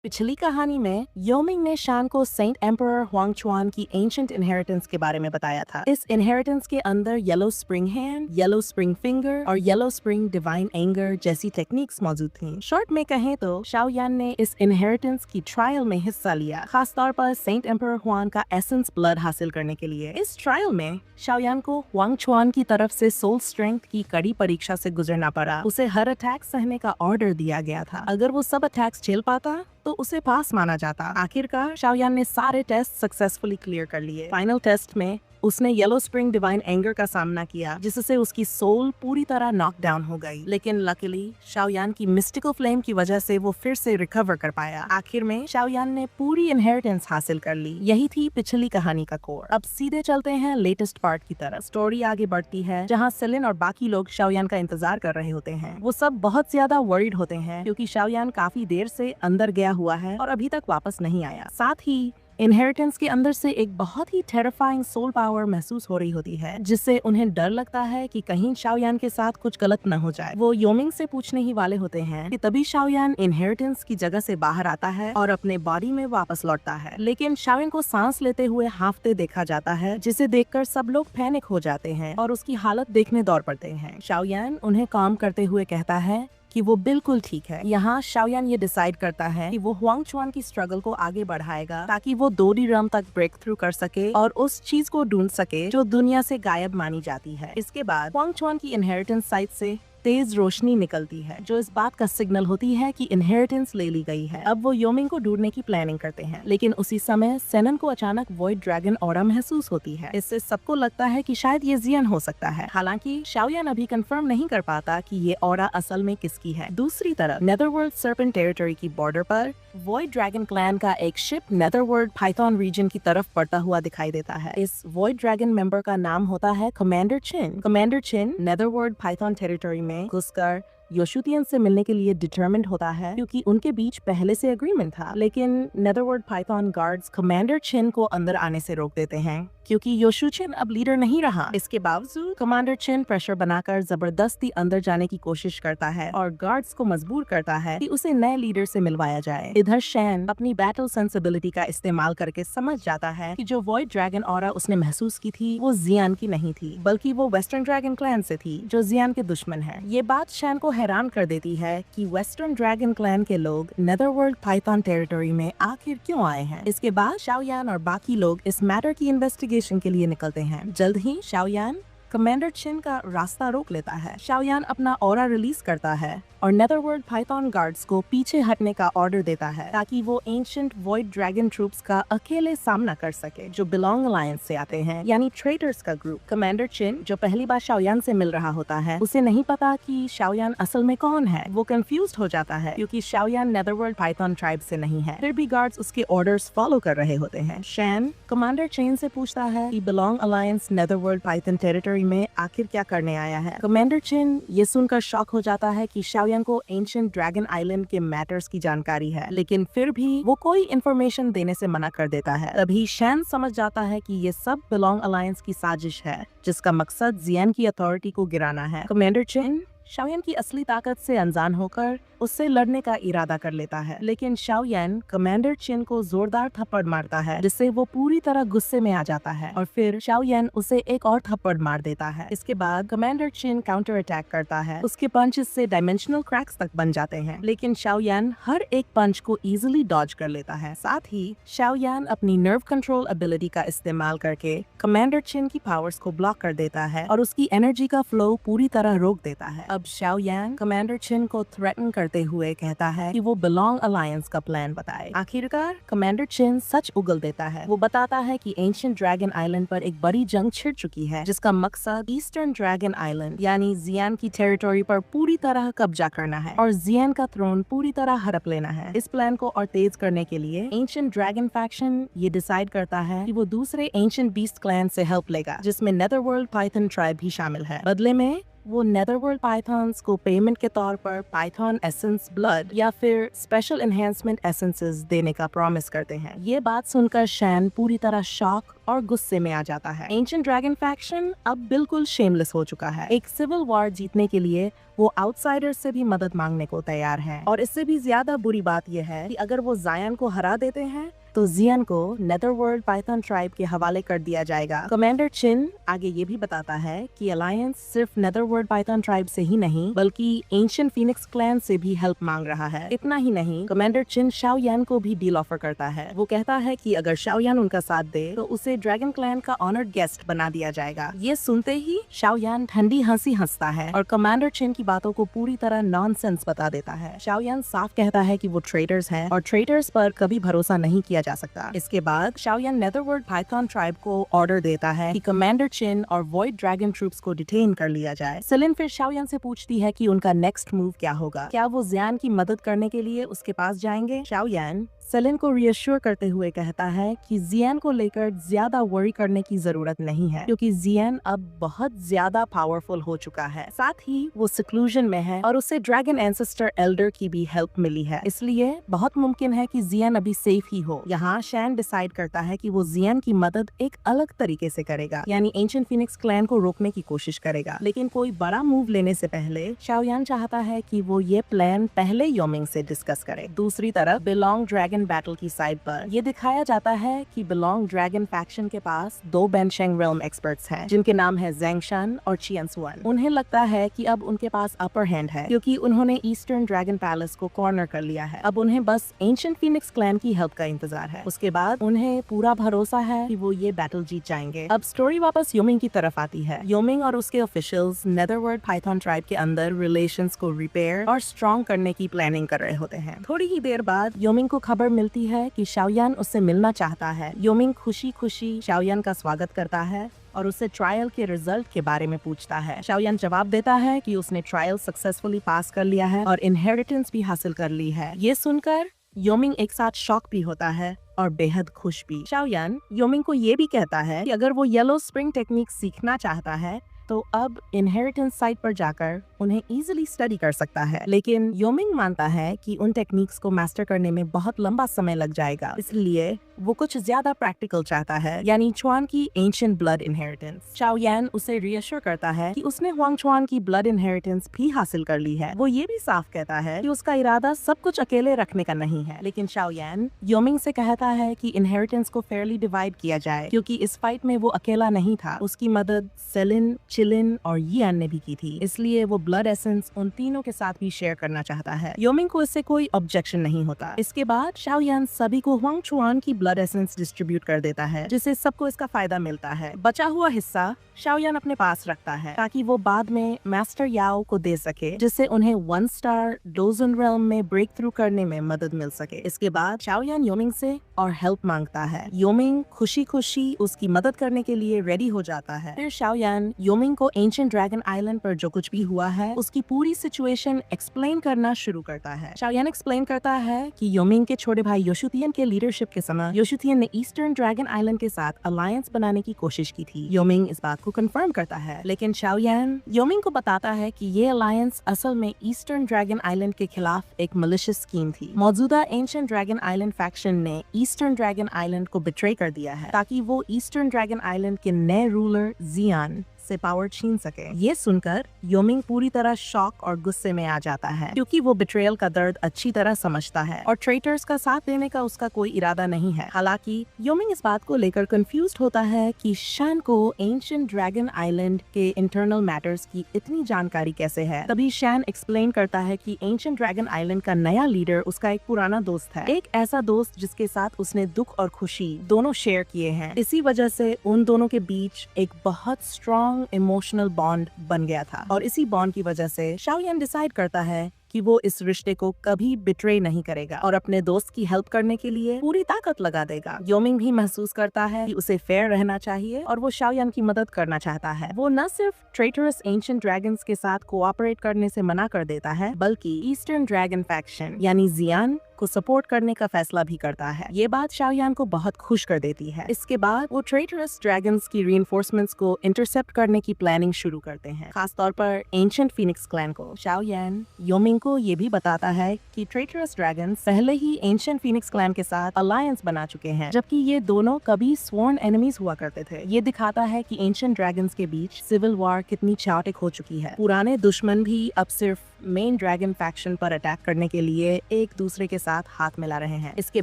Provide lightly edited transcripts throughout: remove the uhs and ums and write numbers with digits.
पिछली कहानी में योमिंग ने शान को सेंट एम्परर हुआंगचुआन की एंशिएंट इनहेरिटेंस के बारे में बताया था। इस इनहेरिटेंस के अंदर yellow spring hand, yellow spring finger और येलो स्प्रिंग डिवाइन एंगर जैसी टेक्निक्स मौजूद थीं। शॉर्ट में कहें तो शाओयान ने इस इनहेरिटेंस की ट्रायल में हिस्सा लिया, खासतौर पर सेंट एम्परर हुआन का एसेंस ब्लड हासिल करने के लिए। इस ट्रायल में शाओयान को हुआंगचुआन की तरफ से सोल स्ट्रेंथ की कड़ी परीक्षा से गुजरना पड़ा। उसे हर अटैक सहने का ऑर्डर दिया गया था। अगर वो सब अटैक्स झेल पाता तो उसे पास माना जाता। आखिरकार शाओयान ने सारे टेस्ट सक्सेसफुली क्लियर कर लिए। फाइनल टेस्ट में उसने येलो स्प्रिंग डिवाइन एंगर का सामना किया, जिससे उसकी सोल पूरी तरह नॉक डाउन हो गई। लेकिन लकीली शाओयान की मिस्टिकल फ्लेम की वजह से वो फिर से रिकवर कर पाया। आखिर में शाओयान ने पूरी इनहेरिटेंस हासिल कर ली। यही थी पिछली कहानी का कोर। अब सीधे चलते हैं लेटेस्ट पार्ट की तरफ। स्टोरी आगे बढ़ती है, जहाँ सेलिन और बाकी लोग शाओयान का इंतजार कर रहे होते हैं। वो सब बहुत ज्यादा वरीड होते हैं क्योंकि शाओयान काफी देर से अंदर गया हुआ है और अभी तक वापस नहीं आया। साथ ही इनहेरिटेंस के अंदर से एक बहुत ही टेरिफाइंग सोल पावर महसूस हो रही होती है, जिससे उन्हें डर लगता है कि कहीं शाओयान के साथ कुछ गलत न हो जाए। वो योमिंग से पूछने ही वाले होते हैं कि तभी शाओयान इनहेरिटेंस की जगह से बाहर आता है और अपने बॉडी में वापस लौटता है। लेकिन शाओयान को सांस लेते हुए हांफते देखा जाता है, जिसे देखकर सब लोग पैनिक हो जाते हैं और उसकी हालत देखने दौड़ पड़ते हैं। शाओयान उन्हें काम करते हुए कहता है कि वो बिल्कुल ठीक है। यहाँ शाओयान ये डिसाइड करता है कि वो हुआंगचुआन की स्ट्रगल को आगे बढ़ाएगा ताकि वो दोडी रम तक ब्रेक थ्रू कर सके और उस चीज को ढूंढ सके जो दुनिया से गायब मानी जाती है। इसके बाद हुआंगचुआन की इनहेरिटेंस साइट से तेज रोशनी निकलती है, जो इस बात का सिग्नल होती है कि इनहेरिटेंस ले ली गई है। अब वो योमिंग को ढूंढने की प्लानिंग करते हैं, लेकिन उसी समय सेनन को अचानक वॉइड ड्रैगन ऑरा महसूस होती है। इससे सबको लगता है कि शायद ये जियन हो सकता है। हालांकि शाओयान अभी कंफर्म नहीं कर पाता कि ये ऑरा असल में किसकी है। दूसरी तरफ नेदरवर्ल्ड सर्पेंट टेरिटरी की बॉर्डर पर वॉइड ड्रैगन क्लैन का एक शिप नेदरवर्ल्ड पाइथन रीजन की तरफ बढ़ता हुआ दिखाई देता है। इस वॉइड ड्रैगन मेंबर का नाम होता है कमांडर चिन। कमांडर चिन नेदरवर्ल्ड पाइथन टेरिटरी में घुसकर योशुतियन से मिलने के लिए डिटरमिन्ड होता है, क्योंकि उनके बीच पहले से एग्रीमेंट था। लेकिन नेदरवर्ल्ड पाइथन गार्ड्स कमांडर चिन को अंदर आने से रोक देते हैं, क्योंकि योशुचिन अब लीडर नहीं रहा। इसके बावजूद कमांडर चिन प्रेशर बनाकर जबरदस्ती अंदर जाने की कोशिश करता है और गार्ड्स को मजबूर करता है कि उसे नए लीडर से मिलवाया जाए। इधर शैन अपनी बैटल सेंसिबिलिटी का इस्तेमाल करके समझ जाता है कि जो वॉइड ड्रैगन ऑरा उसने महसूस की थी वो जियान की नहीं थी, बल्कि वो वेस्टर्न ड्रैगन क्लैन से थी, जो जियान के दुश्मन है। ये बात शैन को हैरान कर देती है कि वेस्टर्न ड्रैगन क्लैन के लोग नेदरवर्ल्ड पाइथन टेरिटरी में आखिर क्यों आए हैं। इसके बाद शाओयान और बाकी लोग इस मैटर की इन्वेस्टिगेशन के लिए निकलते हैं। जल्द ही शाओयान कमांडर चिन का रास्ता रोक लेता है। शाओयान अपना ऑरा रिलीज करता है और नेदरवर्ल्ड पाइथन गार्ड्स को पीछे हटने का ऑर्डर देता है, ताकि वो एंशिएंट वॉइड ड्रैगन ट्रूप्स का अकेले सामना कर सके, जो बिलोंग अलायंस से आते हैं, यानी ट्रेटर्स का ग्रुप। कमांडर चिन, जो पहली बार शाओयान से मिल रहा होता है, उसे नहीं पता कि शाओयान असल में कौन है। वो कंफ्यूज्ड हो जाता है क्योंकि शाओयान नेदरवर्ल्ड पाइथन ट्राइब से नहीं है। फिर भी गार्ड्स उसके ऑर्डर्स फॉलो कर रहे होते हैं। शैन कमांडर चिन से पूछता है कि बिलोंग अलायंस नेदरवर्ल्ड पाइथन टेरिटरी में आखिर क्या करने आया है। कमांडर चिन ये सुनकर शॉक हो जाता है कि शाओयान को एंशिएंट ड्रैगन आइलैंड के मैटर्स की जानकारी है, लेकिन फिर भी वो कोई इंफॉर्मेशन देने से मना कर देता है। तभी शैन समझ जाता है कि ये सब बिलोंग अलायंस की साजिश है, जिसका मकसद जियान की अथॉरिटी को गिराना है। कमांडर चिन शाओयान की असली ताकत से अनजान होकर उससे लड़ने का इरादा कर लेता है, लेकिन शाओयान कमांडर चिन को जोरदार थप्पड़ मारता है, जिससे वो पूरी तरह गुस्से में आ जाता है और फिर शाओयान उसे एक और थप्पड़ मार देता है। इसके बाद कमांडर चिन काउंटर अटैक करता है। उसके पंचेस से डायमेंशनल क्रैक्स तक बन जाते हैं, लेकिन शाओयान हर एक पंच को इजीली डॉज कर लेता है। साथ ही शाओयान अपनी नर्व कंट्रोल एबिलिटी का इस्तेमाल करके कमांडर चिन की पावर्स को ब्लॉक कर देता है और उसकी एनर्जी का फ्लो पूरी तरह रोक देता है। अब शाओयान कमांडर चिन को थ्रेटन करते हुए कहता है कि वो बिलोंग अलायंस का प्लान बताए। आखिरकार कमांडर चिन सच उगल देता है। वो बताता है कि एंशिएंट ड्रैगन आइलैंड पर एक बड़ी जंग छिड़ चुकी है, जिसका मकसद ईस्टर्न ड्रैगन आइलैंड यानी जियान की टेरिटरी पर पूरी तरह कब्जा करना है और जियान का थ्रोन पूरी तरह हड़प लेना है। इस प्लान को और तेज करने के लिए एंशिएंट ड्रैगन फैक्शन ये डिसाइड करता है कि वो दूसरे एंशिएंट बीस्ट क्लैन से हेल्प लेगा, जिसमें नेदरवर्ल्ड पाइथन ट्राइब भी शामिल है। बदले में वो नेदरवर्ल्ड पाइथॉन्स को पेमेंट के तौर पर पाइथॉन एसेंस ब्लड या फिर स्पेशल एनहेंसमेंट एसेंसेस देने का प्रॉमिस करते हैं। ये बात सुनकर शैन पूरी तरह शॉक और गुस्से में आ जाता है। एंशिएंट ड्रैगन फैक्शन अब बिल्कुल शेमलेस हो चुका है। एक सिविल वॉर जीतने के लिए वो आउटसाइडर से भी मदद मांगने को तैयार हैं। और इससे भी ज्यादा बुरी बात यह है कि अगर वो जायन को हरा देते हैं तो जियन को नेदरवर्ल्ड पाइथन ट्राइब के हवाले कर दिया जाएगा। कमांडर चिन आगे ये भी बताता है कि अलायंस सिर्फ नेदरवर्ल्ड पाइथन ट्राइब से ही नहीं बल्कि एंशिएंट फीनिक्स क्लैन से भी हेल्प मांग रहा है। इतना ही नहीं, कमांडर चिन शाओयान को भी डील ऑफर करता है। वो कहता है कि अगर शाओयान उनका साथ दे तो उसे ड्रैगन क्लैन का ऑनर्ड गेस्ट बना दिया जाएगा। ये सुनते ही शाओयान ठंडी हंसी हंसता है और कमांडर चिन की बातों को पूरी तरह नॉनसेंस बता देता है। शाओयान साफ कहता है कि वो ट्रेटर्स हैं और ट्रेटर्स पर कभी भरोसा नहीं किया जा सकता। इसके बाद शाओयान नेदरवर्ल्ड पाइथन ट्राइब को ऑर्डर देता है कि कमांडर चिन और वॉइड ड्रैगन ट्रूप्स को डिटेन कर लिया जाए। सेलिन फिर शाओयान से पूछती है कि उनका नेक्स्ट मूव क्या होगा। क्या वो जियान की मदद करने के लिए उसके पास जाएंगे? शाओयान सेलिन को रियश्योर करते हुए कहता है कि जियान को लेकर ज्यादा वरी करने की जरूरत नहीं है क्योंकि जियान अब बहुत ज्यादा पावरफुल हो चुका है। साथ ही वो सिक्लूजन में है और उसे ड्रैगन एंसेस्टर एल्डर की भी हेल्प मिली है, इसलिए बहुत मुमकिन है कि जियान अभी सेफ ही हो। यहाँ शैन डिसाइड करता है कि वो जियान की मदद एक अलग तरीके से करेगा, यानी एंशिएंट फीनिक्स क्लैन को रोकने की कोशिश करेगा। लेकिन कोई बड़ा मूव लेने से पहले शाओयान चाहता है कि वो ये प्लान पहले योमिंग से डिस्कस करे। दूसरी तरफ बिलोंग ड्रैगन बैटल की साइड पर ये दिखाया जाता है कि बिलोंग ड्रैगन फैक्शन के पास 2 बेनशेंग रेल्म एक्सपर्ट्स हैं जिनके नाम है ज़ेंगशान और चियनसुआन। उन्हें लगता है कि अब उनके पास अपर हैंड है क्योंकि उन्होंने ईस्टर्न ड्रैगन पैलेस को कॉर्नर कर लिया है। अब उन्हें बस एंशिएंट फीनिक्स क्लैन की हेल्प का इंतजार है। उसके बाद उन्हें पूरा भरोसा है कि वो ये बैटल जीत जाएंगे। अब स्टोरी वापस योमिंग की तरफ आती है। योमिंग और उसके ऑफिशियल्स नेदरवर्ल्ड पाइथन ट्राइब के अंदर रिलेशंस को रिपेयर और स्ट्रॉन्ग करने की प्लानिंग कर रहे होते हैं। थोड़ी ही देर बाद योमिंग को खबर मिलती है कि शाओयान उससे मिलना चाहता है। योमिंग खुशी खुशी शाओयान का स्वागत करता है और उससे ट्रायल के रिजल्ट के बारे में पूछता है। शाओयान जवाब देता है कि उसने ट्रायल सक्सेसफुली पास कर लिया है और इनहेरिटेंस भी हासिल कर ली है। ये सुनकर योमिंग एक साथ शॉक भी होता है और बेहद खुश भी। शाओयान योमिंग को ये भी कहता है कि अगर वो येलो स्प्रिंग टेक्निक सीखना चाहता है तो अब इनहेरिटेंस साइट पर जाकर उन्हें इजीली स्टडी कर सकता है। लेकिन योमिंग मानता है कि उन टेक्निक्स को मास्टर करने में बहुत लंबा समय लग जाएगा, इसलिए वो कुछ ज्यादा प्रैक्टिकल चाहता है, यानी चुआन की एंशिएंट ब्लड इनहेरिटेंस। शाओयान उसे रियश्योर करता है कि उसने हुआंग चुआन की ब्लड इनहेरिटेंस भी हासिल कर ली है। वो ये भी साफ कहता है कि उसका इरादा सब कुछ अकेले रखने का नहीं है। लेकिन शाओयान योमिंग से कहता है कि इनहेरिटेंस को फेयरली डिवाइड किया जाए क्योंकि इस फाइट में वो अकेला नहीं था। उसकी मदद सेलिन, चिलिन और यियान ने भी की थी, इसलिए वो ब्लड एसेंस उन तीनों के साथ भी शेयर करना चाहता है। योमिंग को इससे कोई ऑब्जेक्शन नहीं होता। इसके बाद शाओयान सभी को हुआंग चुआन की ब्लड एसेंस डिस्ट्रीब्यूट कर देता है जिससे सबको इसका फायदा मिलता है। बचा हुआ हिस्सा शाओयान अपने पास रखता है ताकि वो बाद में मास्टर याओ को दे सके, जिससे उन्हें 1 स्टार डोजन रेल्म में ब्रेक थ्रू करने में मदद मिल सके। इसके बाद शाओयान योमिंग से और हेल्प मांगता है। योमिंग खुशी खुशी उसकी मदद करने के लिए रेडी हो जाता है। फिर शाओयान योमिंग को एंशिएंट ड्रैगन आइलैंड पर जो कुछ भी हुआ है उसकी पूरी सिचुएशन एक्सप्लेन करना शुरू करता है। शाओयान एक्सप्लेन करता है कि योमिंग के छोटे भाई योशुतियन के लीडरशिप के समय योशुतियन ने ईस्टर्न ड्रैगन आइलैंड के साथ अलायंस बनाने की कोशिश की थी। योमिंग इस बात को कंफर्म करता है, लेकिन शाओयान योमिंग को बताता है कि ये अलायंस असल में ईस्टर्न ड्रैगन आइलैंड के खिलाफ एक मलिशियस स्कीम थी। मौजूदा एंशिएंट ड्रैगन आइलैंड फैक्शन ने ईस्टर्न ड्रैगन आइलैंड को बिट्रे कर दिया है ताकि वो ईस्टर्न ड्रैगन आइलैंड के नए रूलर जियान से पावर छीन सके। ये सुनकर योमिंग पूरी तरह शॉक और गुस्से में आ जाता है क्योंकि वो बिट्रेयल का दर्द अच्छी तरह समझता है और ट्रेटर्स का साथ देने का उसका कोई इरादा नहीं है। हालांकि योमिंग इस बात को लेकर कंफ्यूज्ड होता है कि शैन को एंशिएंट ड्रैगन आइलैंड के इंटरनल मैटर्स की इतनी जानकारी कैसे है। तभी शैन एक्सप्लेन करता है कि एंशिएंट ड्रैगन आइलैंड का नया लीडर उसका एक पुराना दोस्त है, एक ऐसा दोस्त जिसके साथ उसने दुख और खुशी दोनों शेयर किए हैं। इसी वजह से उन दोनों के बीच एक बहुत स्ट्रॉन्ग इमोशनल बॉन्ड बन गया था और इसी बॉन्ड की वजह से शाओयान डिसाइड करता है कि वो इस रिश्ते को कभी बिट्रे नहीं करेगा और अपने दोस्त की हेल्प करने के लिए पूरी ताकत लगा देगा। योमिंग भी महसूस करता है कि उसे फेयर रहना चाहिए और वो शाओयान की मदद करना चाहता है। वो न सिर्फ ट्रेटरस एंशिएंट ड्रैगन्स के साथ कोऑपरेट करने से मना कर देता है, बल्कि ईस्टर्न ड्रैगन फैक्शन यानी जियान को सपोर्ट करने का फैसला भी करता है। ये बात शाओयान को बहुत खुश कर देती है। इसके बाद वो ट्रेटरस ड्रैगन्स की रीइंफोर्समेंट्स को इंटरसेप्ट करने की प्लानिंग शुरू करते हैं, खासतौर पर एंशिएंट फीनिक्स क्लैन को। शाओयान योमिंग को ये भी बताता है कि ट्रेटरस ड्रैगन्स पहले ही एंशिएंट फीनिक्स क्लैन के साथ अलायंस बना चुके हैं, जबकि ये दोनों कभी स्वॉर्न एनिमीज हुआ करते थे। ये दिखाता है कि एंशिएंट ड्रैगन्स के बीच सिविल वॉर कितनी चार्टिक हो चुकी है। पुराने दुश्मन भी अब सिर्फ मेन ड्रैगन फैक्शन पर अटैक करने के लिए एक दूसरे के साथ हाथ मिला रहे हैं। इसके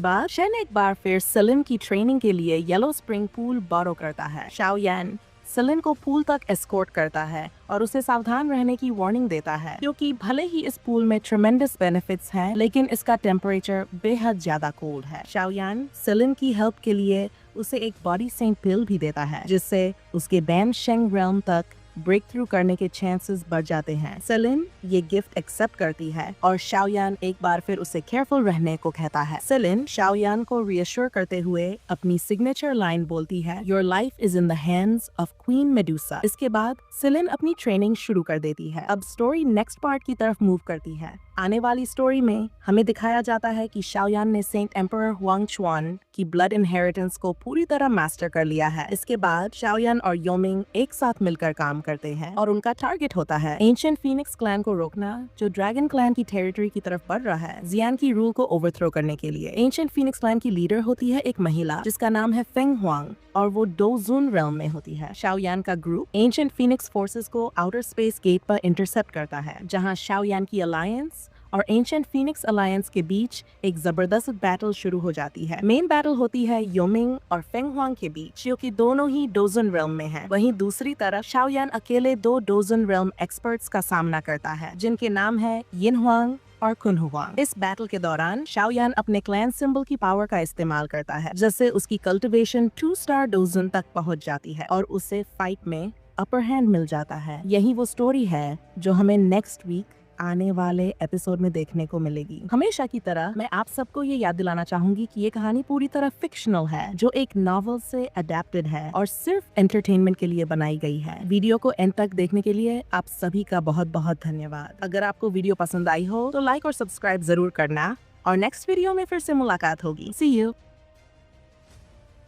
बाद शेन एक बार फिर सेलिन की ट्रेनिंग के लिए येलो स्प्रिंग पूल बोरो करता है। शाओयान सेलिन को पूल तक एस्कॉर्ट करता है और उसे सावधान रहने की वार्निंग देता है, क्योंकि भले ही इस पूल में ट्रेमेंडस बेनिफिट्स हैं, लेकिन इसका टेम्परेचर बेहद ज्यादा कोल्ड है। शाओयान सेलिन की हेल्प के लिए उसे एक बॉडी सेंट पिल भी देता है, जिससे उसके बैन शेंग रेल्म तक ब्रेक थ्रू करने के चांसेस बढ़ जाते हैं। सेलिन ये गिफ्ट एक्सेप्ट करती है और शाओयान एक बार फिर उसे केयरफुल रहने को कहता है। सेलिन शाओयान को रिएश्योर करते हुए अपनी सिग्नेचर लाइन बोलती है, your life is in the hands of queen Medusa. इसके बाद सेलिन अपनी ट्रेनिंग शुरू कर देती है। अब स्टोरी नेक्स्ट पार्ट की तरफ मूव करती है। आने वाली स्टोरी में हमें दिखाया जाता है कि शाओयान ने सेंट एम्परर हुआंग चुआन की ब्लड इनहेरिटेंस को पूरी तरह मास्टर कर लिया है। इसके बाद शाओयान और योमिंग एक साथ मिलकर काम करते हैं और उनका टारगेट होता है एंशिएंट फीनिक्स क्लैन को रोकना, जो ड्रैगन क्लैन की टेरिटरी की तरफ बढ़ रहा है, जियान की रूल को ओवरथ्रो करने के लिए। एंशिएंट फीनिक्स क्लैन की लीडर होती है एक महिला जिसका नाम है फेंग हुआंग और वो डोजुन रेल्म में होती है। शाओयान का ग्रुप एंशिएंट फीनिक्स फोर्सेस को आउटर स्पेस गेट पर इंटरसेप्ट करता है, जहां शाओयान की अलायंस और एंशिएंट फीनिक्स अलायंस के बीच एक जबरदस्त बैटल शुरू हो जाती है। मेन बैटल होती है योमिंग और फेंग हुआंग के बीच, जो कि दोनों ही डोजुन रेल्म में हैं। वहीं दूसरी तरफ शाओयान अकेले 2 डोजुन रेल्म एक्सपर्ट्स का सामना करता है, जिनके नाम है यिन हुआंग और कुन हुआंग। इस बैटल के दौरान शाओयान अपने क्लैन सिंबल की पावर का इस्तेमाल करता है, जिससे उसकी कल्टिवेशन 2 स्टार डोजुन तक पहुंच जाती है और उसे फाइट में अपर हैंड मिल जाता है। यही वो स्टोरी है जो हमें नेक्स्ट वीक आने वाले एपिसोड में देखने को मिलेगी। हमेशा की तरह मैं आप सबको ये याद दिलाना चाहूंगी कि ये कहानी पूरी तरह फिक्शनल है, जो एक नॉवेल से अडेप्टेड है और सिर्फ एंटरटेनमेंट के लिए बनाई गई है। वीडियो को एंड तक देखने के लिए आप सभी का बहुत बहुत धन्यवाद। अगर आपको वीडियो पसंद आई हो तो लाइक और सब्सक्राइब जरूर करना और नेक्स्ट वीडियो में फिर से मुलाकात होगी। सी यू।